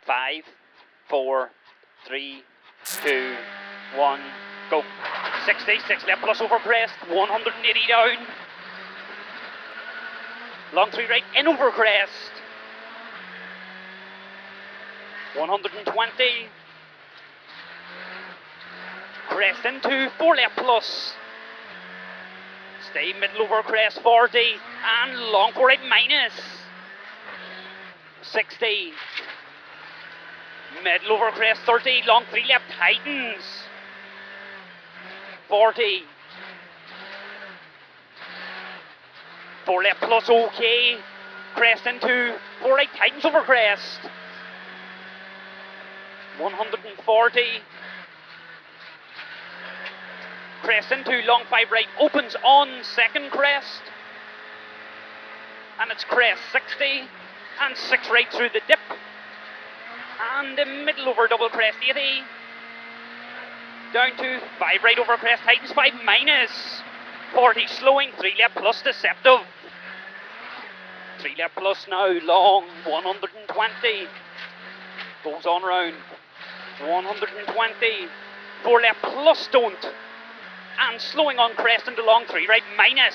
5, 4, 3, 2, 1, go. 60, 6 left plus over crest, 180 down. Long 3 right, in over crest. 120. Crest into 4 left plus. Stay middle over crest, 40. And long 4 right minus. 60. Middle over crest, 30. Long 3 left tightens. 40. 4 left plus, okay. Crest into 4 right tightens over crest. 140. Crest into long 5 right, opens on second crest. And it's crest 60. And 6 right through the dip. And the middle over double crest 80. Down to 5 right over crest, tightens 5 minus. 40 slowing, 3 left plus deceptive. 3 left plus now, long 120. Goes on round 120. 4 left plus don't. And slowing on crest into long 3 right minus.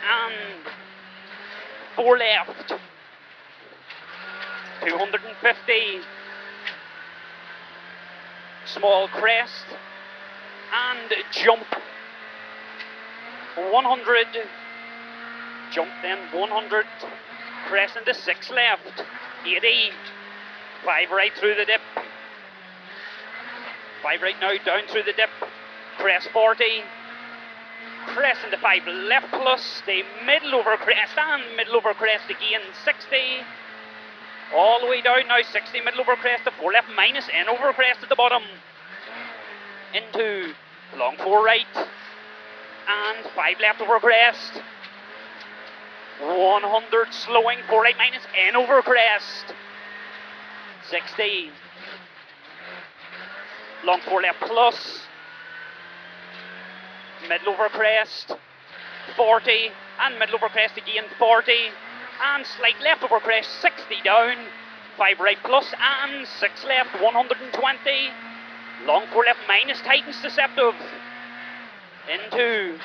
And 4 left. 250. Small crest. And jump. 100. Jump then 100. Crest into 6 left. 80. 5 right through the dip. 5 right now, down through the dip. Crest 40. Crest into 5 left plus. Stay middle over crest and middle over crest again. 60. All the way down now, 60 middle over crest to 4 left minus. In over crest at the bottom. Into long 4 right. And 5 left over crest. 100 slowing, 4 right minus. In over crest. 60. Long 4 left plus. Middle over crest. 40. And middle over crest again. 40. And slight left over crest. 60 down. 5 right plus. And 6 left. 120. Long 4 left minus. Tightens deceptive. Into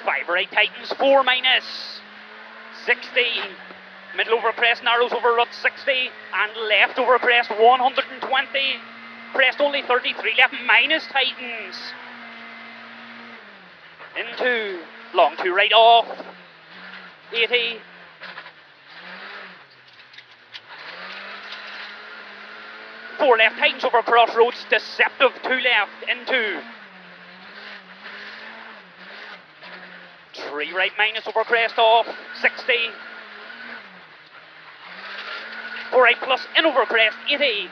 5 right tightens. 4 minus. 60. Middle over crest narrows over rut 60. And left over crest 120. Crest only 33 left minus tightens. Into long 2 right off. 80. Four left tightens over crossroads. Deceptive 2 left into 3 right minus over crest off. 60. 4 right plus in over crest. 80.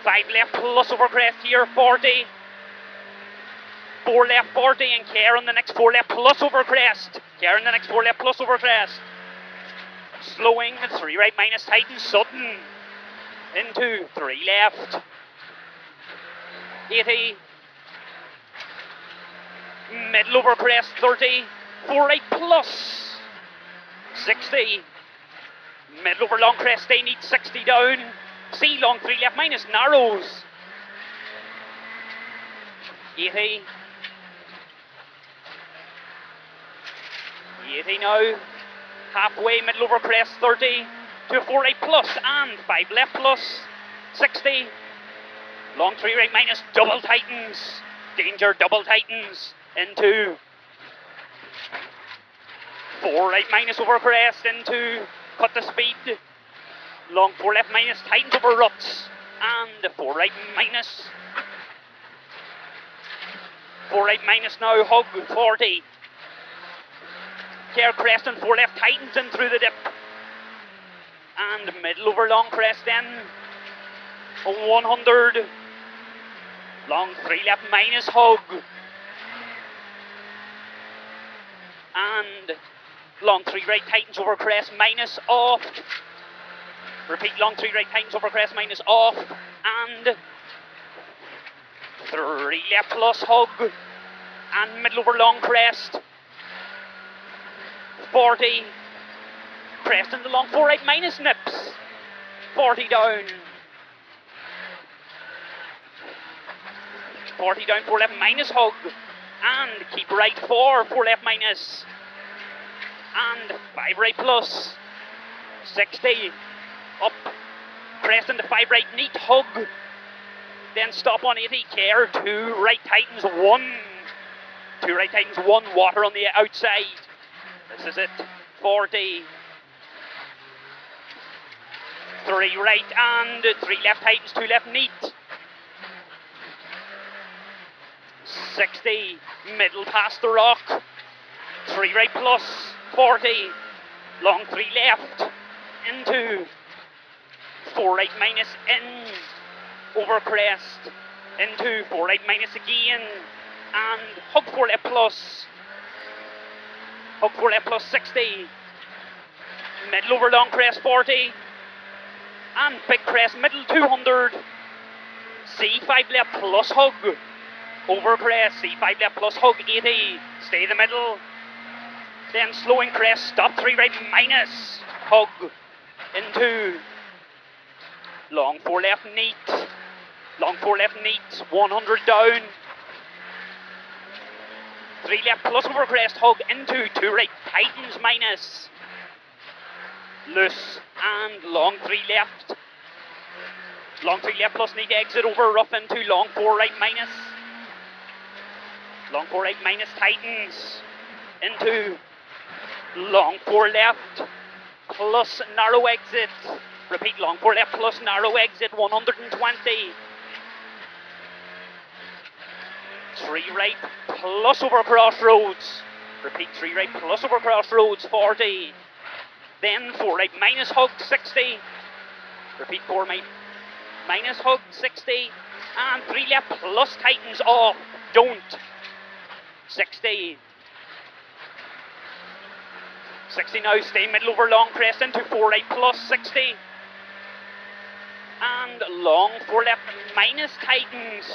5 left plus over crest here, 40. 4 left, 40, and care on the next 4 left plus over crest. Care on the next 4 left plus over crest. Slowing, 3 right minus tightens, sudden. Into 3 left. 80. Middle over crest, 30. 4 right plus. 60. Middle over long crest, they need 60 down. C long 3 left minus narrows. 80. 80 now. Halfway middle over crest 30 to 4 right plus and 5 left plus. 60. Long 3 right minus double tightens. Danger double tightens into 4 right minus over crest into cut the speed. Long 4 left minus, tightens over ruts. And 4 right minus. 4 right minus now, hug 40. Care crest and 4 left, tightens in through the dip. And middle over long crest then. 100. Long 3 left minus, hug. And long 3 right, tightens over crest minus, off. Repeat, long 3 right, tightens over crest minus, off. And 3 left plus, hug. And middle over long crest. 40. crest into long 4 right minus nips. 40 down. 40 down, 4 left minus hug. And keep right 4 left minus. And 5 right plus. 60. Up. Crest into 5 right neat hug. Then stop on 80, care, 2 right tightens, 1. 2 right tightens, 1, water on the outside. This is it, 40. 3 right and 3 left tightens, 2 left neat. 60, middle past the rock. 3 right plus, 40. Long 3 left, into 4 right minus, in. Over crest, into 4 right minus again, and hug 4 left plus, hug 4 left plus 60, middle over long crest 40, and big crest middle 200, C5 left plus hug, over crest, C5 left plus hug 80, stay the middle, then slowing crest, stop 3 right minus, hug, into long 4 left neat, long 4 left neat, 100 down. 3 left plus over crest, hug into 2 right, tightens minus. Loose and long 3 left. Long 3 left plus neat exit over rough into long 4 right minus. Long 4 right minus tightens into long 4 left plus narrow exit. Repeat, long 4 left plus narrow exit, 120. 3 right plus over crossroads. Repeat, 3 right plus over crossroads, 40. Then 4 right minus hug, 60. Repeat, 4 right minus hug, 60. And 3 left plus tightens off, don't. 60. 60 now, stay middle over long crest into 4 right plus, 60. And long 4 left minus tightens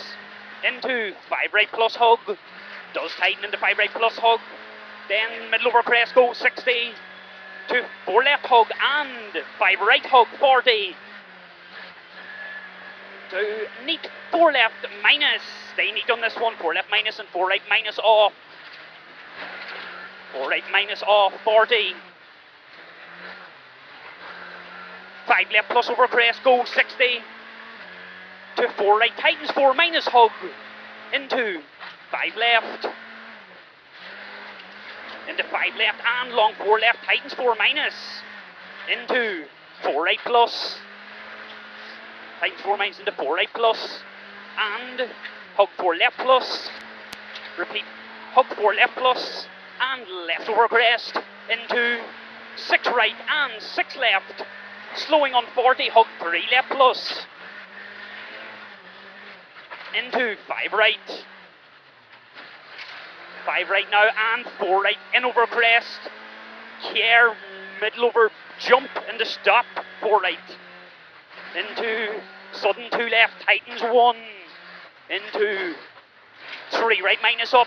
into 5 right plus hug, does tighten into 5 right plus hug, then middle over crest go 60, to 4 left hug and 5 right hug 40, to neat 4 left minus, stay neat on this one, 4 left minus and 4 right minus off, 4 right minus off 40, 5 left plus over crest go 60, to 4 right tightens 4 minus hug, into 5 left, into 5 left and long 4 left tightens 4 minus, into 4 right plus, tightens 4 minus into 4 right plus, and hug 4 left plus, repeat, hug 4 left plus, and left over crest, into 6 right and 6 left, slowing on 40, hug 3 left plus, into 5 right, 5 right now and 4 right in over crest, care, middle over jump into stop, 4 right, into sudden 2 left, tightens 1, into 3 right minus up,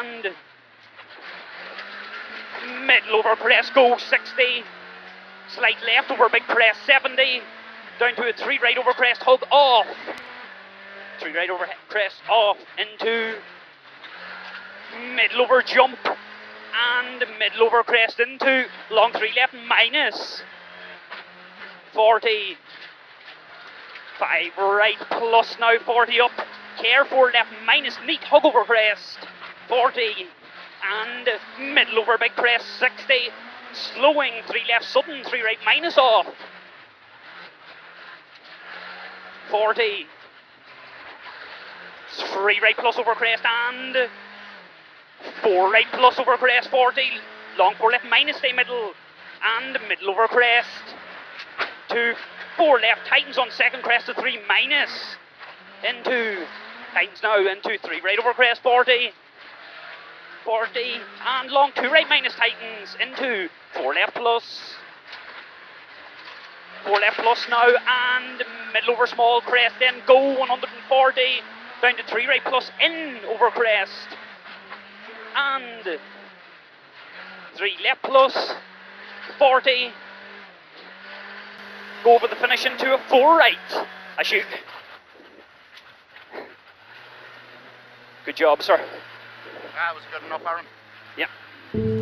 and middle over crest go 60, slight left over big crest 70, down to a 3 right over crest hug off, 3 right over crest off, into middle over jump and middle over crest into long 3 left minus 40, 5 right plus now 40 up, care 4 left minus neat hug over crest 40 and middle over big crest 60, slowing 3 left sudden 3 right minus off 40, 3 right plus over crest and 4 right plus over crest 40, long 4 left minus stay middle and middle over crest to 4 left tightens on second crest to 3 minus into tightens now into 3 right over crest 40, 40 and long 2 right minus tightens into 4 left plus, 4 left plus now and middle over small crest, then go 140 down to 3 right plus in over crest and 3 left plus 40. Go over the finish into a 4 right. I shoot. Good job, sir. That was good enough, Aaron. Yeah.